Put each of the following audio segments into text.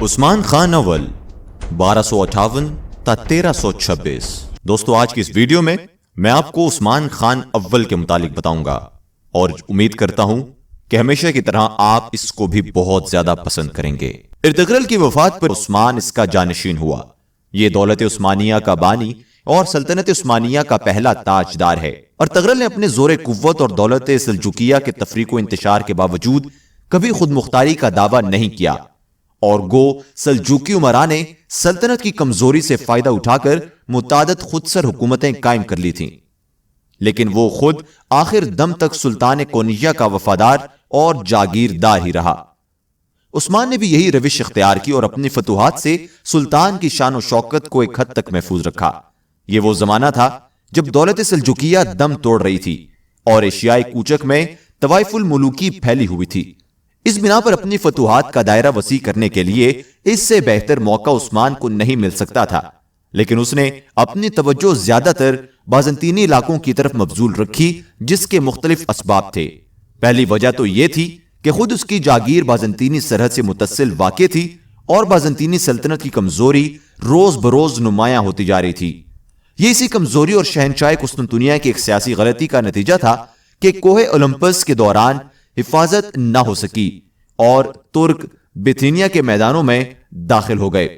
عثمان خان اول 1258 تا 1326۔ دوستو آج کی اس ویڈیو میں آپ کو عثمان خان اول کے متعلق بتاؤں گا اور امید کرتا ہوں کہ ہمیشہ کی طرح آپ اس کو بھی بہت زیادہ پسند کریں گے۔ ارطغرل کی وفات پر عثمان اس کا جانشین ہوا۔ یہ دولت عثمانیہ کا بانی اور سلطنت عثمانیہ کا پہلا تاجدار ہے۔ ارطغرل نے اپنے زور قوت اور دولت سلجوقیہ کے تفریق و انتشار کے باوجود کبھی خود مختاری کا دعویٰ نہیں کیا، اور گو سلجوقی عمران نے سلطنت کی کمزوری سے فائدہ اٹھا کر متعدد خود سر حکومتیں قائم کر لی تھیں، لیکن وہ خود آخر دم تک سلطان کونیہ کا وفادار اور جاگیردار ہی رہا۔ عثمان نے بھی یہی روش اختیار کی اور اپنی فتوحات سے سلطان کی شان و شوکت کو ایک حد تک محفوظ رکھا۔ یہ وہ زمانہ تھا جب دولت سلجوقیہ دم توڑ رہی تھی اور ایشیائی کوچک میں طوائف الملوکی پھیلی ہوئی تھی۔ اس بنا پر اپنی فتوحات کا دائرہ وسیع کرنے کے لیے اس سے بہتر موقع عثمان کو نہیں مل سکتا تھا، لیکن اس نے اپنی توجہ زیادہ تر بازنطینی علاقوں کی طرف مبذول رکھی، جس کے مختلف اسباب تھے۔ پہلی وجہ تو یہ تھی کہ خود اس کی جاگیر بازنطینی سرحد سے متصل واقع تھی اور بازنطینی سلطنت کی کمزوری روز بروز نمایاں ہوتی جا رہی تھی۔ یہ اسی کمزوری اور شہنشاہ قسطنطنیہ کی ایک سیاسی غلطی کا نتیجہ تھا کہ کوہ اولمپس کے دوران حفاظت نہ ہو سکی اور ترک بیتھینیا کے میدانوں میں داخل ہو گئے۔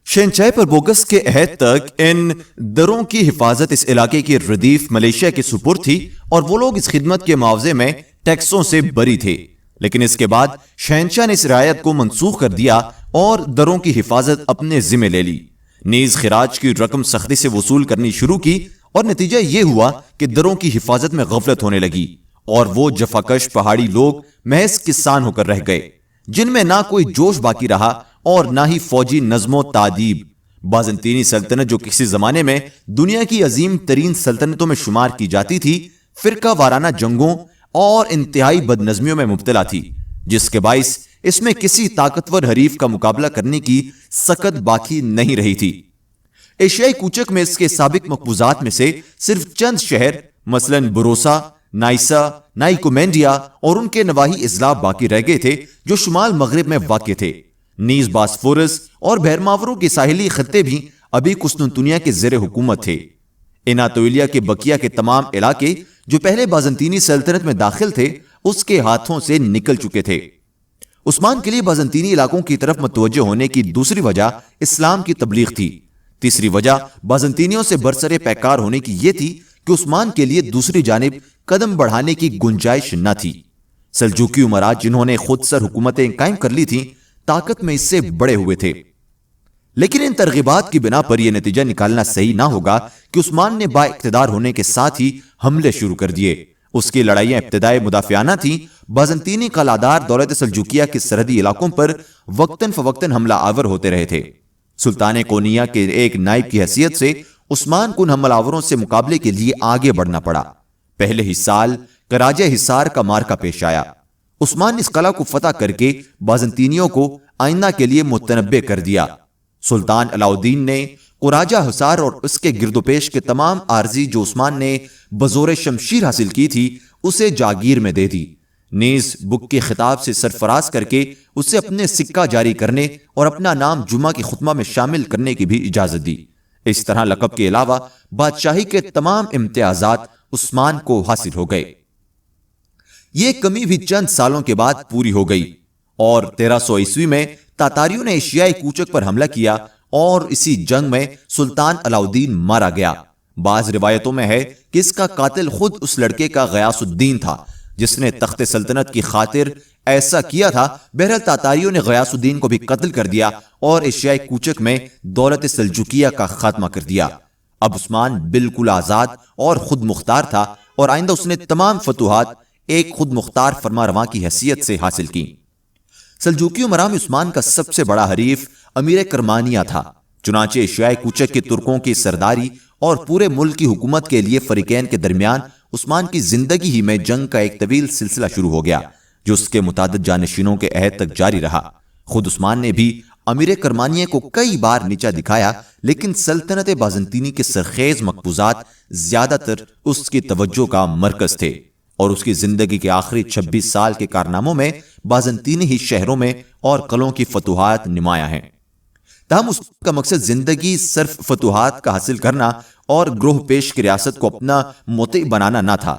شہنشاہ پربوگس کے عہد تک ان دروں کی حفاظت اس علاقے کی ردیف ملیشیا کے سپرد تھی اور وہ لوگ اس خدمت کے معاوضے میں ٹیکسوں سے بری تھے، لیکن اس کے بعد شہنشاہ نے اس رعایت کو منسوخ کر دیا اور دروں کی حفاظت اپنے ذمہ لے لی، نیز خراج کی رقم سختی سے وصول کرنی شروع کی، اور نتیجہ یہ ہوا کہ دروں کی حفاظت میں غفلت ہونے لگی اور وہ جفاکش پہاڑی لوگ محض کسان ہو کر رہ گئے، جن میں نہ کوئی جوش باقی رہا اور نہ ہی فوجی نظم و تادیب۔ بازنطینی سلطنت جو کسی زمانے میں دنیا کی عظیم ترین سلطنتوں میں شمار کی جاتی تھی، فرقہ وارانہ جنگوں اور انتہائی بد نظمیوں میں مبتلا تھی، جس کے باعث اس میں کسی طاقتور حریف کا مقابلہ کرنے کی سکت باقی نہیں رہی تھی۔ ایشیائی کوچک میں اس کے سابق مقبوضات میں سے صرف چند شہر مثلاً بروسا، نائسا، نائکومینڈیا اور ان کے نواحی اضلاع باقی رہ گئے تھے جو شمال مغرب میں واقع تھے۔ نیز باسفورس اور بحرماورو کے ساحلی خطے بھی ابھی قسطنطنیہ کے زیر حکومت تھے۔ اناطولیہ کے بقیہ کے تمام علاقے جو پہلے بازنطینی سلطنت میں داخل تھے اس کے ہاتھوں سے نکل چکے تھے۔ عثمان کے لیے بازنطینی علاقوں کی طرف متوجہ ہونے کی دوسری وجہ اسلام کی تبلیغ تھی۔ تیسری وجہ بازنطینیوں سے برسر پیکار ہونے کی یہ تھی کہ عثمان کے لیے دوسری جانب قدم بڑھانے کی گنجائش نہ تھی۔ سلجوقی امراء جنہوں نے خود سر حکومتیں قائم کر لی تھیں، طاقت میں اس سے بڑے ہوئے تھے، لیکن ان ترغیبات کی بنا پر یہ نتیجہ نکالنا صحیح نہ ہوگا کہ عثمان نے با اقتدار ہونے کے ساتھ ہی حملے شروع کر دیے۔ اس کی لڑائیاں ابتدائی مدافعانہ تھیں۔ بازنطینی قلعہدار دولت سلجوقیہ کے سرحدی علاقوں پر وقتاً فوقتاً حملہ آور ہوتے رہے تھے۔ سلطان کونیہ کے ایک نائب کی حیثیت سے عثمان کو ان حملہ آوروں سے مقابلے کے لیے آگے بڑھنا پڑا۔ پہلے ہی سال کراجہ حصار کا مارکا پیش آیا۔ عثمان نے اس قلعہ کو فتح کر کے بازنطینیوں کو آئندہ کے لیے متنبع کر دیا۔ سلطان علاء الدین نے قراجہ حصار اور اس کے گرد و پیش کے تمام عارضی جو عثمان نے بزور شمشیر حاصل کی تھی اسے جاگیر میں دے دی، نیز بک کے خطاب سے سرفراز کر کے اسے اپنے سکہ جاری کرنے اور اپنا نام جمعہ کی خطبہ میں شامل کرنے کی بھی اجازت دی۔ اس طرح لقب کے علاوہ بادشاہی کے تمام امتیازات عثمان کو حاصل ہو گئے۔ یہ کمی بھی چند سالوں کے بعد پوری ہو گئی اور 1300 عیسوی میں تاتاریوں نے ایشیائی کوچک پر حملہ کیا اور اسی جنگ میں سلطان علاء الدین مارا گیا۔ بعض روایتوں میں ہے کہ اس کا قاتل خود اس لڑکے کا غیاث الدین تھا جس نے تخت سلطنت کی خاطر ایسا کیا تھا۔ بہرحال تاتاریوں نے غیاث الدین کو بھی قتل کر دیا اور ایشیائی کوچک میں دولت سلجوقیہ کا خاتمہ کر دیا۔ اب عثمان بالکل آزاد اور خود مختار تھا اور آئندہ اس نے تمام فتوحات ایک خود مختار فرما رواں کی حیثیت سے حاصل کی۔ سلجوقی امراء میں عثمان کا سب سے بڑا حریف امیر کرمانیہ تھا، چنانچہ ایشیائی کوچک کے ترکوں کی سرداری اور پورے ملک کی حکومت کے لیے فریقین کے درمیان عثمان کی زندگی ہی میں جنگ کا ایک طویل سلسلہ شروع ہو گیا جو اس کے متعدد جانشینوں کے عہد تک جاری رہا۔ خود عثمان نے بھی امیر کرمانیہ کو کئی بار نیچا دکھایا، لیکن سلطنت بازنطینی کے سرخیز مقبوضات زیادہ تر اس کی توجہ کا مرکز تھے۔ اور اس کی زندگی کے آخری 26 سال کے کارناموں میں بازنطینی ہی شہروں میں اور قلعوں کی فتوحات نمایاں ہیں۔ تاہم اس کا مقصد زندگی صرف فتوحات کا حاصل کرنا اور گروہ پیش کی ریاست کو اپنا مطیع بنانا نہ تھا،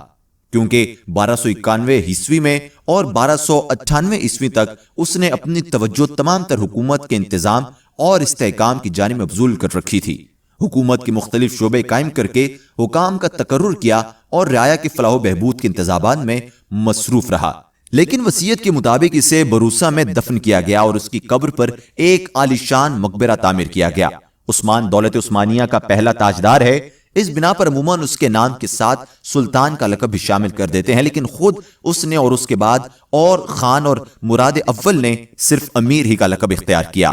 کیونکہ 1291 عیسوی میں اور 1298 عیسوی تک اس نے اپنی توجہ تمام تر حکومت کے انتظام اور استحکام کی جانب مبذول کر رکھی تھی۔ حکومت کے مختلف شعبے قائم کر کے حکام کا تقرر کیا اور رعایا کے فلاح و بہبود کے انتظامات میں مصروف رہا، لیکن وصیت کے مطابق اسے بروسا میں دفن کیا گیا اور اس کی قبر پر ایک عالیشان مقبرہ تعمیر کیا گیا۔ عثمان دولت عثمانیہ کا پہلا تاجدار ہے، اس بنا پر عموماً اس کے نام کے ساتھ سلطان کا لقب بھی شامل کر دیتے ہیں، لیکن خود اس نے اور اس کے بعد اور خان اور مراد اول نے صرف امیر ہی کا لقب اختیار کیا۔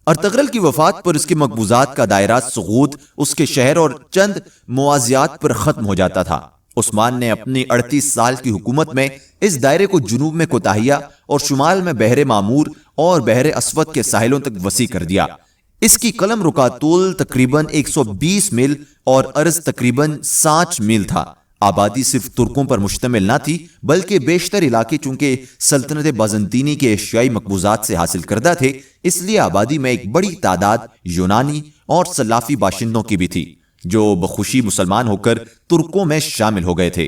ارطغرل کی وفات پر اس کے مقبوضات کا دائرہ سقوط اس کے شہر اور چند موازیات پر ختم ہو جاتا تھا۔ عثمان نے اپنی 38 سال کی حکومت میں اس دائرے کو جنوب میں کوتاہیہ اور شمال میں بحر معمور اور بحر اسود کے ساحلوں تک وسیع کر دیا۔ اس کی قلم رکا طول تقریباً 120 میل اور عرض تقریباً 60 میل تھا۔ آبادی صرف ترکوں پر مشتمل نہ تھی، بلکہ بیشتر علاقے چونکہ سلطنت بازنطینی کے ایشیائی مقبوضات سے حاصل کردہ تھے، اس لیے آبادی میں ایک بڑی تعداد یونانی اور سلافی باشندوں کی بھی تھی، جو بخوشی مسلمان ہو کر ترکوں میں شامل ہو گئے تھے۔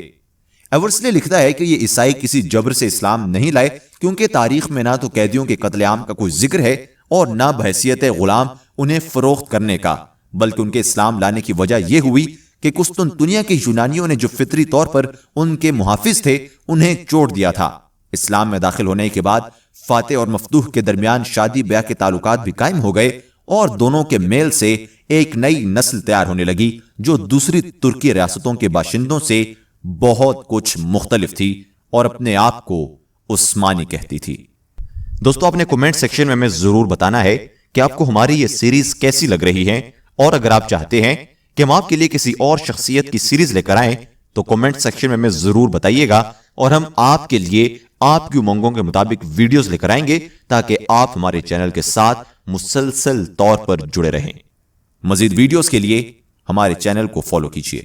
ایورسلے لکھتا ہے کہ یہ عیسائی کسی جبر سے اسلام نہیں لائے، کیونکہ تاریخ میں نہ تو قیدیوں کے قتل عام کا کوئی ذکر ہے اور نہ بحیثیت غلام انہیں فروخت کرنے کا، بلکہ ان کے اسلام لانے کی وجہ یہ ہوئی کہ قسطنطنیہ کے یونانیوں نے جو فطری طور پر ان کے محافظ تھے انہیں چوٹ دیا تھا۔ اسلام میں داخل ہونے کے بعد فاتح اور مفتوح کے درمیان شادی بیاہ کے تعلقات بھی قائم ہو گئے اور دونوں کے میل سے ایک نئی نسل تیار ہونے لگی جو دوسری ترکی ریاستوں کے باشندوں سے بہت کچھ مختلف تھی اور اپنے آپ کو عثمانی کہتی تھی۔ دوستو، اپنے کومنٹ سیکشن میں ہمیں ضرور بتانا ہے کہ آپ کو ہماری یہ سیریز کیسی لگ رہی ہے، اور اگر آپ چاہتے ہیں کہ ہم آپ کے لیے کسی اور شخصیت کی سیریز لے کر آئیں تو کومنٹ سیکشن میں ہمیں ضرور بتائیے گا، اور ہم آپ کے لیے آپ کی امنگوں کے مطابق ویڈیوز لے کر آئیں گے تاکہ آپ ہمارے چینل کے ساتھ مسلسل طور پر جڑے رہیں۔ مزید ویڈیوز کے لیے ہمارے چینل کو فالو کیجیے۔